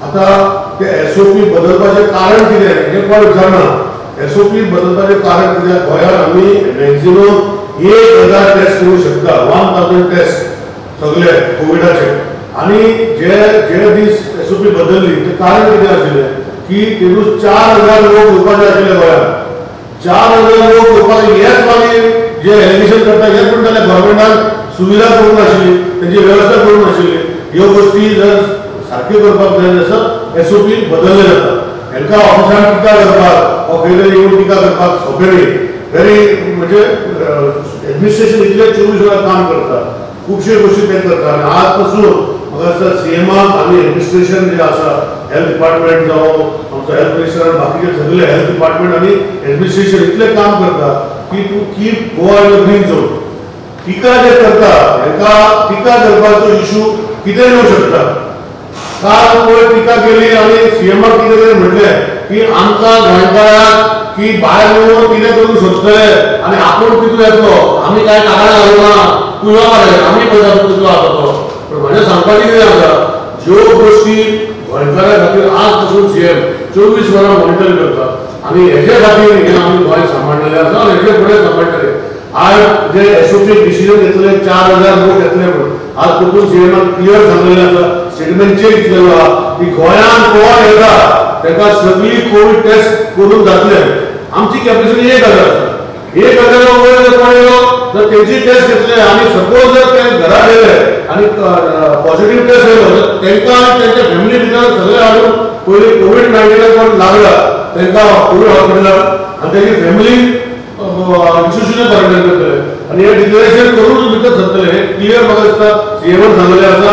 आता ते SOP बदलपाचें कारण कितें हें कोण विचारना. SOP बदलपाचें कारण कितें गोंयांत आमी मॅक्झिमम 1000 टेस्ट करूंक शकता. 1000 टेस्ट सगळे कोविडाचे. आणि जे दीस SOP बदलली ते कारण कितें आशिल्लें की तेतून 4000 लोक येवपाचे आशिल्ले गोंयांत. 4000 लोक येवपाक हेच मागीर जे एलिगेशन करता हेच म्हणटाले गव्हर्मेंटान सुविधा करूंक नाशिल्ली, तेंची वेवस्था करूंक नाशिल्ली. ह्यो गोष्टी जर सारक्यो करपाक जाय जाल्यार SOP बदलले जाता. हेंकां ऑफिसान टिका करपाक वा खंय तरी येवन टिका करपाक सोंपें न्ही. वेरी म्हणजे एडमिनिस्ट्रेशन इतले 24 वरां काम करता, खुबशे गोष्टी ते करता. आनी आज पासून म्हाका दिसता CMाक आनी एडमिनिस्ट्रेशन जे आसा हेल्थ डिपार्टमेंट जावं आमचो हेल्थ मिनिस्टर बाकीचे सगळे हेल्थ डिपार्टमेंट आनी एडमिनिस्ट्रेशन इतले काम करता की to keep Goa in green zone. टिका जे करता हेंकां टिका करपाचो इशू कितें येवं शकता. काल पळय टिका केली आनी CMाक कितें तरी म्हटलें की आमकां गोंयकारांक की भायर येवन कितें करूंक सोदतले आनी आपूण तितून येतलो, आमी कांय कागाळ घालूंक ना, तूं यो मरे आमी पळयता तितलो आसतलो. पूण म्हाजें सांगपाचें कितें आसा, ज्यो गोष्टी गोंयकारां खातीर आज पासून CM 24 वरां मॉनिटर करता आनी हेजे खातीर हें आमी गोंय सांबाळलेलें आसा आनी हेजे फुडें सांबाळटले. आज जे SOP डिसिजन घेतले 4000 लोक येतले म्हणून आज परतून CMान क्लियर सांगलेलें आसा, स्टेटमेंट चेंज केलो आहा की गोंयांत कोण येता ताका सगळी कोविड टेस्ट करून जातले. आमची कॅपॅसिटी 1000 आसा. 1000 वयर जर कोण येलो तर तेंची टेस्ट घेतले आनी सपोज जर ते घरा गेले आनी पॉझिटिव्ह टेस्ट येलो तर तांकां आनी तांच्या फॅमिली भितर सगळे हाडून पयलीं COVID-19 कोण लागला तांकां कोविड हॉस्पिटलांत आनी तांची फॅमिली इन्स्टिट्यूशन क्वॉरंटायन करतले आनी हे डिक्लेरेशन करूनच भितर सरतले. हे क्लियर म्हाका दिसता CMान सांगलेलें आसा.